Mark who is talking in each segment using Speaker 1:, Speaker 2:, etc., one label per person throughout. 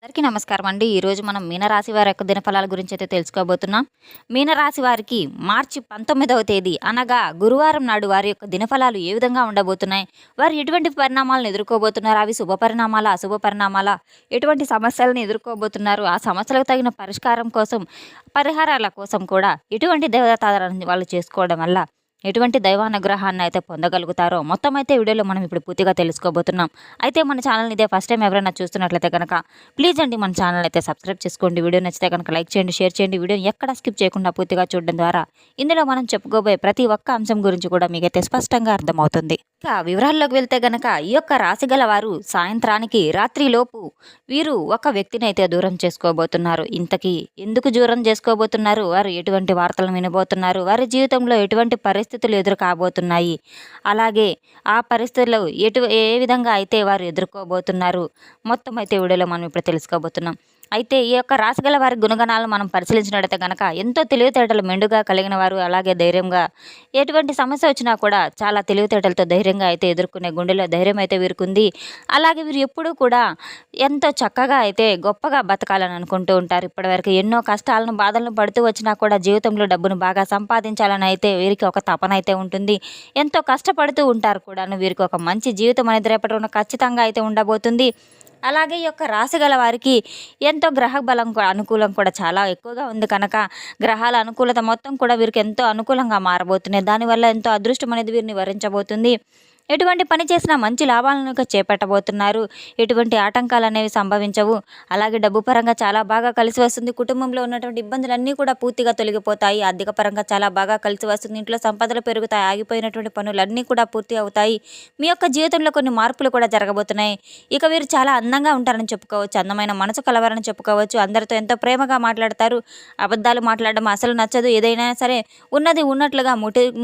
Speaker 1: అందరికీ నమస్కారం అండి. ఈరోజు మనం మీనరాశి వారి యొక్క దినఫలాల గురించి అయితే తెలుసుకోబోతున్నాం. మీనరాశి వారికి మార్చి 19వ తేదీ అనగా గురువారం నాడు వారి యొక్క దినఫలాలు ఏ విధంగా ఉండబోతున్నాయి, వారు ఎటువంటి పరిణామాలను ఎదుర్కోబోతున్నారు, అవి శుభ పరిణామాలా అశుభ పరిణామాలా, ఎటువంటి సమస్యలను ఎదుర్కోబోతున్నారు, ఆ సమస్యలకు తగిన పరిష్కారం కోసం పరిహారాల కోసం కూడా ఎటువంటి దేవతారాధన వాళ్ళు చేసుకోవడం వల్ల ఎటువంటి దైవానుగ్రహాన్ని అయితే పొందగలుగుతారో మొత్తం అయితే వీడియోలో మనం ఇప్పుడు పూర్తిగా తెలుసుకోబోతున్నాం. అయితే మన ఛానల్ని ఇదే ఫస్ట్ టైం ఎవరైనా చూస్తున్నట్లయితే కనుక ప్లీజ్ అండి మన ఛానల్ అయితే సబ్స్క్రైబ్ చేసుకోండి. వీడియో నచ్చితే కనుక లైక్ చేయండి, షేర్ చేయండి. వీడియోని ఎక్కడ స్కిప్ చేయకుండా పూర్తిగా చూడడం ద్వారా ఇందులో మనం చెప్పుకోబోయే ప్రతి ఒక్క అంశం గురించి కూడా మీకైతే స్పష్టంగా అర్థమవుతుంది. ఇక వివరాల్లోకి వెళ్తే గనక ఈ యొక్క రాశి గల వారు సాయంత్రానికి రాత్రిలోపు వీరు ఒక వ్యక్తిని అయితే దూరం చేసుకోబోతున్నారు. ఇంతకీ ఎందుకు దూరం చేసుకోబోతున్నారు, వారు ఎటువంటి వార్తలు వినబోతున్నారు, వారి జీవితంలో ఎటువంటి పరిస్థితులు ఎదురు కాబోతున్నాయి, అలాగే ఆ పరిస్థితుల్లో ఏ విధంగా అయితే వారు ఎదుర్కోబోతున్నారు మొత్తం అయితే వీడియోలో మనం ఇప్పుడు తెలుసుకోబోతున్నాం. అయితే ఈ యొక్క రాశిగల వారి గుణగణాలను మనం పరిశీలించినట్లయితే కనుక ఎంతో తెలివితేటలు మెండుగా కలిగిన వారు, అలాగే ధైర్యంగా ఎటువంటి సమస్య వచ్చినా కూడా చాలా తెలివితేటలతో ధైర్యంగా అయితే ఎదుర్కొనే గుండెలో ధైర్యం అయితే వీరుకుంది. అలాగే వీరు ఎప్పుడూ కూడా ఎంతో చక్కగా అయితే గొప్పగా బతకాలని అనుకుంటూ ఉంటారు. ఇప్పటివరకు ఎన్నో కష్టాలను బాధలను పడుతూ వచ్చినా కూడా జీవితంలో డబ్బును బాగా సంపాదించాలని అయితే వీరికి ఒక తపన అయితే ఉంటుంది. ఎంతో కష్టపడుతూ ఉంటారు కూడాను. వీరికి ఒక మంచి జీవితం అనేది రేపటి రోజున ఖచ్చితంగా అయితే ఉండబోతుంది. అలాగే ఈ యొక్క రాశి గల వారికి ఎంతో గ్రహ బలం అనుకూలం కూడా చాలా ఎక్కువగా ఉంది కనుక గ్రహాల అనుకూలత మొత్తం కూడా వీరికి ఎంతో అనుకూలంగా మారబోతున్నాయి. దానివల్ల ఎంతో అదృష్టం అనేది వీరిని వరించబోతుంది. ఎటువంటి పని చేసినా మంచి లాభాలను చేపట్టబోతున్నారు. ఎటువంటి ఆటంకాలు అనేవి సంభవించవు. అలాగే డబ్బు పరంగా చాలా బాగా కలిసి వస్తుంది. కుటుంబంలో ఉన్నటువంటి ఇబ్బందులన్నీ కూడా పూర్తిగా తొలగిపోతాయి. ఆర్థిక పరంగా చాలా బాగా కలిసి వస్తుంది. ఇంట్లో సంపదలు పెరుగుతాయి. ఆగిపోయినటువంటి పనులన్నీ కూడా పూర్తి అవుతాయి. మీ యొక్క జీవితంలో కొన్ని మార్పులు కూడా జరగబోతున్నాయి. ఇక వీరు చాలా అందంగా ఉంటారని చెప్పుకోవచ్చు. అందమైన మనసు కలవారని చెప్పుకోవచ్చు. అందరితో ఎంతో ప్రేమగా మాట్లాడతారు. అబద్ధాలు మాట్లాడడం అసలు నచ్చదు. ఏదైనా సరే ఉన్నది ఉన్నట్లుగా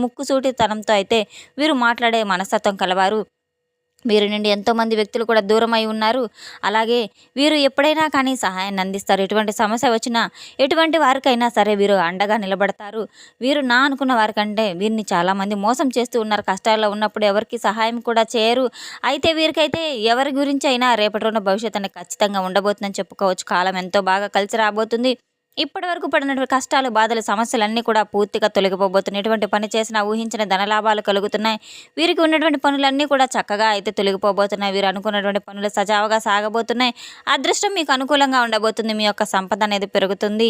Speaker 1: ముక్కుసూటితనంతో అయితే వీరు మాట్లాడే మనస్తత్వం కలవారు. వీరి నుండి ఎంతోమంది వ్యక్తులు కూడా దూరమై ఉన్నారు. అలాగే వీరు ఎప్పుడైనా కానీ సహాయాన్ని అందిస్తారు. ఎటువంటి సమస్య వచ్చినా ఎటువంటి వారికైనా సరే వీరు అండగా నిలబడతారు. వీరు నా అనుకున్న వారికంటే వీరిని చాలామంది మోసం చేస్తూ ఉన్నారు. కష్టాల్లో ఉన్నప్పుడు ఎవరికి సహాయం కూడా చేయరు. అయితే వీరికైతే ఎవరి గురించి అయినా రేపటి రోజున భవిష్యత్తు అనేది ఖచ్చితంగా ఉండబోతుందని చెప్పుకోవచ్చు. కాలం ఎంతో బాగా కలిసి రాబోతుంది. ఇప్పటి వరకు పడినటువంటి కష్టాలు, బాధలు, సమస్యలన్నీ కూడా పూర్తిగా తొలగిపోబోతున్నాయి. ఎటువంటి పని చేసినా ఊహించిన ధనలాభాలు కలుగుతున్నాయి. వీరికి ఉన్నటువంటి పనులన్నీ కూడా చక్కగా అయితే తొలగిపోబోతున్నాయి. వీరు అనుకున్నటువంటి పనులు సజావుగా సాగబోతున్నాయి. అదృష్టం మీకు అనుకూలంగా ఉండబోతుంది. మీ యొక్క సంపద అనేది పెరుగుతుంది.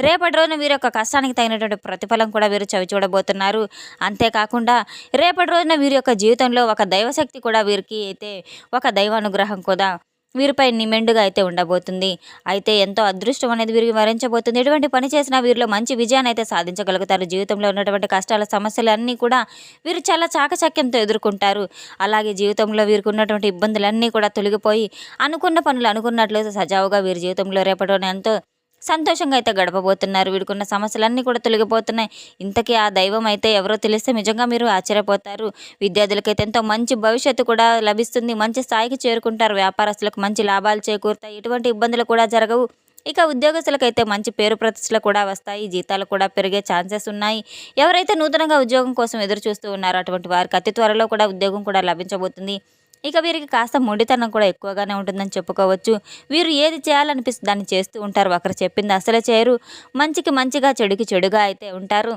Speaker 1: రేపటి రోజున వీరి యొక్క కష్టానికి తగినటువంటి ప్రతిఫలం కూడా వీరు చవి చూడబోతున్నారు. అంతేకాకుండా రేపటి రోజున వీరి యొక్క జీవితంలో ఒక దైవశక్తి కూడా వీరికి అయితే ఒక దైవానుగ్రహం కూడా వీరిపై నిమెండుగా అయితే ఉండబోతుంది. అయితే ఎంతో అదృష్టం అనేది వీరికి వరించబోతుంది. ఎటువంటి పని చేసినా వీరిలో మంచి విజయాన్ని అయితే సాధించగలుగుతారు. జీవితంలో ఉన్నటువంటి కష్టాల సమస్యలు అన్నీ కూడా వీరు చాలా చాకచక్యంతో ఎదుర్కొంటారు. అలాగే జీవితంలో వీరికి ఉన్నటువంటి ఇబ్బందులన్నీ కూడా తొలగిపోయి అనుకున్న పనులు అనుకున్నట్లు సజావుగా వీరి జీవితంలో రేపటి ఎంతో సంతోషంగా అయితే గడపబోతున్నారు. వీడుకున్న సమస్యలన్నీ కూడా తొలగిపోతున్నాయి. ఇంతకీ ఆ దైవం అయితే ఎవరో తెలిస్తే నిజంగా మీరు ఆశ్చర్యపోతారు. విద్యార్థులకైతే ఎంతో మంచి భవిష్యత్తు కూడా లభిస్తుంది. మంచి స్థాయికి చేరుకుంటారు. వ్యాపారస్తులకు మంచి లాభాలు చేకూరుతాయి. ఎటువంటి ఇబ్బందులు కూడా జరగవు. ఇక ఉద్యోగస్తులకైతే మంచి పేరు ప్రతిష్టలు కూడా వస్తాయి. జీతాలు కూడా పెరిగే ఛాన్సెస్ ఉన్నాయి. ఎవరైతే నూతనంగా ఉద్యోగం కోసం ఎదురు చూస్తూ ఉన్నారో అటువంటి వారికి అతి త్వరలో కూడా ఉద్యోగం కూడా లభించబోతుంది. ఇక వీరికి కాస్త మొండితనం కూడా ఎక్కువగానే ఉంటుందని చెప్పుకోవచ్చు. వీరు ఏది చేయాలనిపిస్తుంది దాన్ని చేస్తూ ఉంటారు. ఒకరు చెప్పింది అసలు చేయరు. మంచికి మంచిగా చెడుకి చెడుగా అయితే ఉంటారు.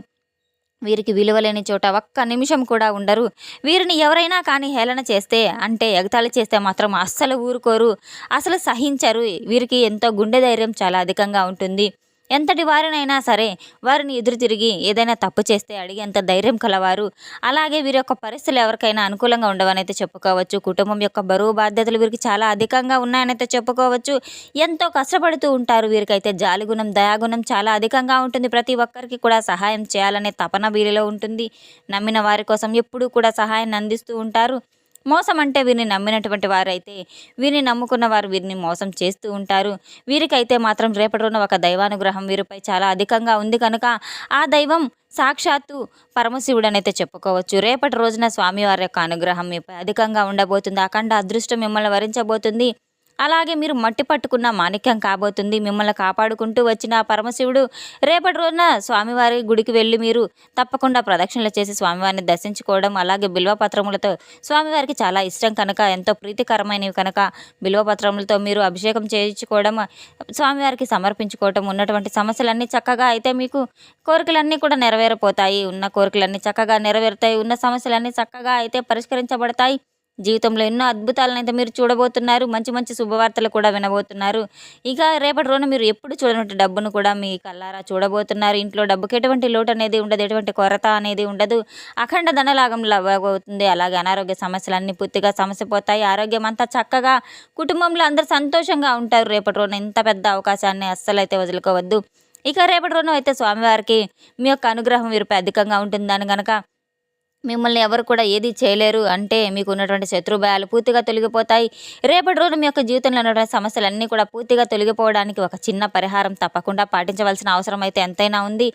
Speaker 1: వీరికి విలువలేని చోట ఒక్క నిమిషం కూడా ఉండరు. వీరిని ఎవరైనా కానీ హేళన చేస్తే అంటే ఎగతాళి చేస్తే మాత్రం అస్సలు ఊరుకోరు, అసలు సహించరు. వీరికి ఎంతో గుండె ధైర్యం చాలా అధికంగా ఉంటుంది. ఎంతటి వారినైనా సరే వారిని ఎదురు తిరిగి ఏదైనా తప్పు చేస్తే అడిగేంత ధైర్యం కలవారు. అలాగే వీరి యొక్క పరిస్థితులు ఎవరికైనా అనుకూలంగా ఉండవనైతే చెప్పుకోవచ్చు. కుటుంబం యొక్క బరువు బాధ్యతలు వీరికి చాలా అధికంగా ఉన్నాయనైతే చెప్పుకోవచ్చు. ఎంతో కష్టపడుతూ ఉంటారు. వీరికైతే జాలిగుణం, దయాగుణం చాలా అధికంగా ఉంటుంది. ప్రతి ఒక్కరికి కూడా సహాయం చేయాలనే తపన వీరిలో ఉంటుంది. నమ్మిన వారి కోసం ఎప్పుడూ కూడా సహాయాన్ని అందిస్తూ ఉంటారు. మోసం అంటే వీరిని నమ్మినటువంటి వారైతే వీరిని నమ్ముకున్న వారు వీరిని మోసం చేస్తూ ఉంటారు. వీరికైతే మాత్రం రేపటి రోజున ఒక దైవానుగ్రహం వీరిపై చాలా అధికంగా ఉంది కనుక ఆ దైవం సాక్షాత్తు పరమశివుడనైతే చెప్పుకోవచ్చు. రేపటి రోజున స్వామివారి యొక్క అనుగ్రహం మీపై అధికంగా ఉండబోతుంది. అఖండ అదృష్టం మిమ్మల్ని వరించబోతుంది. అలాగే మీరు మట్టి పట్టుకున్న మాణిక్యం కాబోతుంది. మిమ్మల్ని కాపాడుకుంటూ వచ్చిన ఆ పరమశివుడు రేపటి రోజున స్వామివారి గుడికి వెళ్ళి మీరు తప్పకుండా ప్రదక్షిణలు చేసి స్వామివారిని దర్శించుకోవడం, అలాగే బిల్వ పత్రములతో స్వామివారికి చాలా ఇష్టం కనుక, ఎంతో ప్రీతికరమైనవి కనుక బిల్వ పత్రములతో మీరు అభిషేకం చేయించుకోవడం, స్వామివారికి సమర్పించుకోవటం, ఉన్నటువంటి సమస్యలన్నీ చక్కగా అయితే మీకు కోరికలన్నీ కూడా నెరవేరిపోతాయి. ఉన్న కోరికలన్నీ చక్కగా నెరవేరుతాయి. ఉన్న సమస్యలన్నీ చక్కగా అయితే పరిష్కరించబడతాయి. జీవితంలో ఎన్నో అద్భుతాలనైతే మీరు చూడబోతున్నారు. మంచి మంచి శుభవార్తలు కూడా వినబోతున్నారు. ఇక రేపటి రోజున మీరు ఎప్పుడు చూడనటువంటి డబ్బును కూడా మీ కళ్ళారా చూడబోతున్నారు. ఇంట్లో డబ్బుకి ఎటువంటి లోటు అనేది ఉండదు. ఎటువంటి కొరత అనేది ఉండదు. అఖండ ధనలాగం లవ్వబోతుంది. అలాగే అనారోగ్య సమస్యలన్నీ పూర్తిగా సమసిపోతాయి. ఆరోగ్యం అంతా చక్కగా, కుటుంబంలో అందరూ సంతోషంగా ఉంటారు. రేపటి రోజున ఇంత పెద్ద అవకాశాన్ని అస్సలైతే వదులుకోవద్దు. ఇక రేపటి రోజున అయితే స్వామివారికి మీ యొక్క అనుగ్రహం వీరిపై అధికంగా ఉంటుందని గనక మిమ్మల్ని ఎవరు కూడా ఏది చేయలేరు. అంటే మీకు ఉన్నటువంటి శత్రు భయాలు పూర్తిగా తొలగిపోతాయి. రేపటి రోజున మీ యొక్క జీవితంలో ఉన్నటువంటి సమస్యలన్నీ కూడా పూర్తిగా తొలగిపోవడానికి ఒక చిన్న పరిహారం తప్పకుండా పాటించవలసిన అవసరం అయితే ఎంతైనా ఉంది.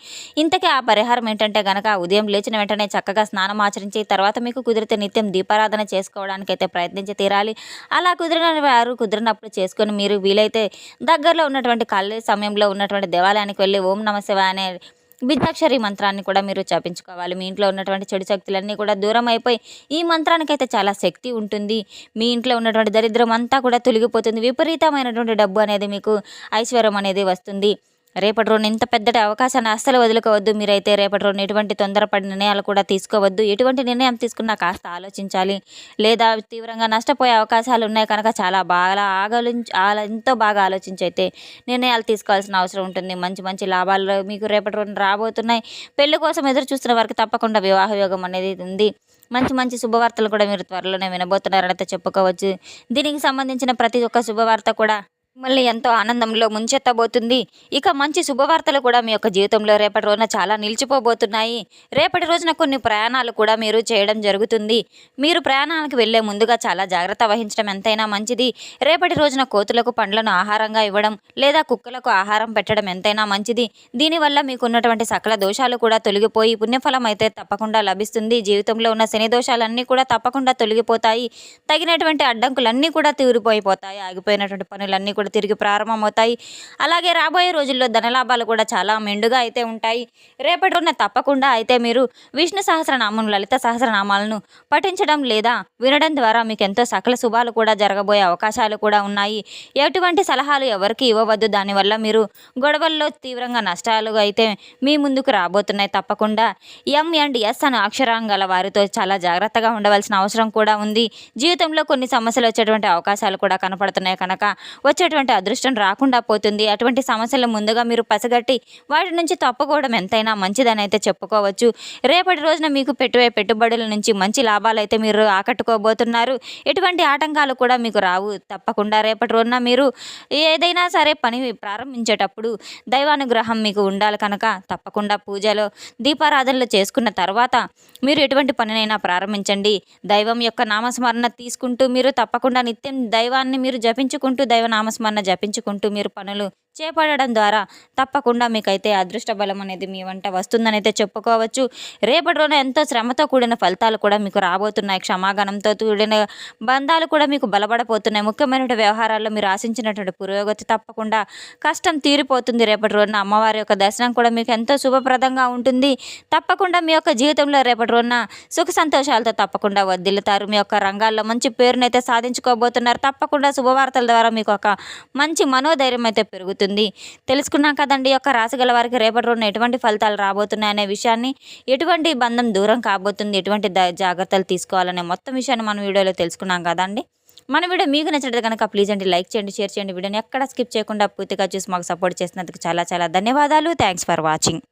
Speaker 1: ఇంతకీ ఆ పరిహారం ఏంటంటే గనక, ఉదయం లేచిన వెంటనే చక్కగా స్నానం ఆచరించి తర్వాత మీకు కుదిరితే నిత్యం దీపారాధన చేసుకోవడానికైతే ప్రయత్నించి తీరాలి. అలా కుదిరిన వారు కుదిరినప్పుడు చేసుకొని, మీరు వీలైతే దగ్గరలో ఉన్నటువంటి ఖాళీ సమయంలో ఉన్నటువంటి దేవాలయానికి వెళ్ళి ఓం నమ శివాయ అనే బీజాక్షరి మంత్రాన్ని కూడా మీరు జపించుకోవాలి. మీ ఇంట్లో ఉన్నటువంటి చెడు శక్తులన్నీ కూడా దూరం అయిపోయి, ఈ మంత్రానికైతే చాలా శక్తి ఉంటుంది. మీ ఇంట్లో ఉన్నటువంటి దరిద్రం అంతా కూడా తొలగిపోతుంది. విపరీతమైనటువంటి డబ్బు అనేది మీకు, ఐశ్వర్యం అనేది వస్తుంది. రేపటి రోజున ఇంత పెద్దటి అవకాశాన్ని అస్సలు వదులుకోవద్దు. మీరైతే రేపటి రోజున ఎటువంటి తొందరపడి నిర్ణయాలు కూడా తీసుకోవద్దు. ఎటువంటి నిర్ణయం తీసుకున్నా కాస్త ఆలోచించాలి. లేదా తీవ్రంగా నష్టపోయే అవకాశాలు ఉన్నాయి కనుక చాలా బాగా ఎంతో బాగా ఆలోచించి అయితే నిర్ణయాలు తీసుకోవాల్సిన అవసరం ఉంటుంది. మంచి మంచి లాభాలు మీకు రేపటి రోజున రాబోతున్నాయి. పెళ్లి కోసం ఎదురు చూస్తున్న వారికి తప్పకుండా వివాహ యోగం అనేది ఉంది. మంచి మంచి శుభవార్తలు కూడా మీరు త్వరలోనే వినబోతున్నారని అయితే చెప్పుకోవచ్చు. దీనికి సంబంధించిన ప్రతి ఒక్క శుభవార్త కూడా మిమ్మల్ని ఎంతో ఆనందంలో ముంచెత్తబోతుంది. ఇక మంచి శుభవార్తలు కూడా మీ యొక్క జీవితంలో రేపటి రోజున చాలా నిలిచిపోబోతున్నాయి. రేపటి రోజున కొన్ని ప్రయాణాలు కూడా మీరు చేయడం జరుగుతుంది. మీరు ప్రయాణాలకు వెళ్లే ముందుగా చాలా జాగ్రత్త వహించడం ఎంతైనా మంచిది. రేపటి రోజున కోతులకు పండ్లను ఆహారంగా ఇవ్వడం, లేదా కుక్కలకు ఆహారం పెట్టడం ఎంతైనా మంచిది. దీనివల్ల మీకు ఉన్నటువంటి సకల దోషాలు కూడా తొలగిపోయి పుణ్యఫలం అయితే తప్పకుండా లభిస్తుంది. జీవితంలో ఉన్న శని దోషాలన్నీ కూడా తప్పకుండా తొలగిపోతాయి. తగినటువంటి అడ్డంకులన్నీ కూడా తీరిపోయిపోతాయి. ఆగిపోయినటువంటి పనులన్నీ కూడా తిరిగి ప్రారంభమవుతాయి. అలాగే రాబోయే రోజుల్లో ధనలాభాలు కూడా చాలా మెండుగా అయితే ఉంటాయి. రేపటి రోజున తప్పకుండా అయితే మీరు విష్ణు సహస్రనామం, లలిత సహస్రనామాలను పఠించడం లేదా వినడం ద్వారా మీకు ఎంతో సకల శుభాలు కూడా జరగబోయే అవకాశాలు కూడా ఉన్నాయి. ఎటువంటి సలహాలు ఎవరికి ఇవ్వవద్దు. దానివల్ల మీరు గొడవల్లో తీవ్రంగా నష్టాలు అయితే మీ ముందుకు రాబోతున్నాయి. తప్పకుండా M&S అనే అక్షరం గల వారితో చాలా జాగ్రత్తగా ఉండవలసిన అవసరం కూడా ఉంది. జీవితంలో కొన్ని సమస్యలు వచ్చేటువంటి అవకాశాలు కూడా కనపడుతున్నాయి కనుక వచ్చేటువంటి అదృష్టం రాకుండా పోతుంది. అటువంటి సమస్యలు ముందుగా మీరు పసిగట్టి వాటి నుంచి తప్పుకోవడం ఎంతైనా మంచిదని అయితే చెప్పుకోవచ్చు. రేపటి రోజున మీకు పెట్టుబడుల నుంచి మంచి లాభాలు అయితే మీరు ఆకట్టుకోబోతున్నారు. ఎటువంటి ఆటంకాలు కూడా మీకు రావు. తప్పకుండా రేపటి రోజున మీరు ఏదైనా సరే పని ప్రారంభించేటప్పుడు దైవానుగ్రహం మీకు ఉండాలి కనుక తప్పకుండా పూజలో దీపారాధనలు చేసుకున్న తర్వాత మీరు ఎటువంటి పనినైనా ప్రారంభించండి. దైవం యొక్క నామస్మరణ తీసుకుంటూ మీరు తప్పకుండా నిత్యం దైవాన్ని మీరు జపించుకుంటూ, దైవ నామస్మరణ జపించుకుంటూ మీరు పనులు చేపట్టడం ద్వారా తప్పకుండా మీకైతే అదృష్ట బలం అనేది మీ వెంట వస్తుందని అయితే చెప్పుకోవచ్చు. రేపటి రోజున ఎంతో శ్రమతో కూడిన ఫలితాలు కూడా మీకు రాబోతున్నాయి. క్షమాగుణంతో కూడిన బంధాలు కూడా మీకు బలపడబోతున్నాయి. ముఖ్యమైన వ్యవహారాల్లో మీరు ఆశించినటువంటి పురోగతి తప్పకుండా, కష్టం తీరిపోతుంది. రేపటి రోజున అమ్మవారి యొక్క దర్శనం కూడా మీకు ఎంతో శుభప్రదంగా ఉంటుంది. తప్పకుండా మీ యొక్క జీవితంలో రేపటి రోజున సుఖ సంతోషాలతో తప్పకుండా వర్ధిల్లుతారు. మీ యొక్క రంగాల్లో మంచి పేరునైతే సాధించుకోబోతున్నారు. తప్పకుండా శుభవార్తల ద్వారా మీకు ఒక మంచి మనోధైర్యం అయితే పెరుగుతుంది. తెలుసుకున్నాం కదండి యొక్క రాశి గల వారికి రేపటి రోజున ఎటువంటి ఫలితాలు రాబోతున్నాయి అనే విషయాన్ని, ఎటువంటి బంధం దూరం కాబోతుంది, ఎటువంటి జాగ్రత్తలు తీసుకోవాలనే మొత్తం విషయాన్ని మనం వీడియోలో తెలుసుకున్నాం కదండి. మన వీడియో మీకు నచ్చినట్లయితే కనుక ప్లీజ్ అండి లైక్ చేయండి, షేర్ చేయండి. వీడియోని ఎక్కడ స్కిప్ చేయకుండా పూర్తిగా చూసి మాకు సపోర్ట్ చేసినందుకు చాలా చాలా ధన్యవాదాలు. Thanks for watching.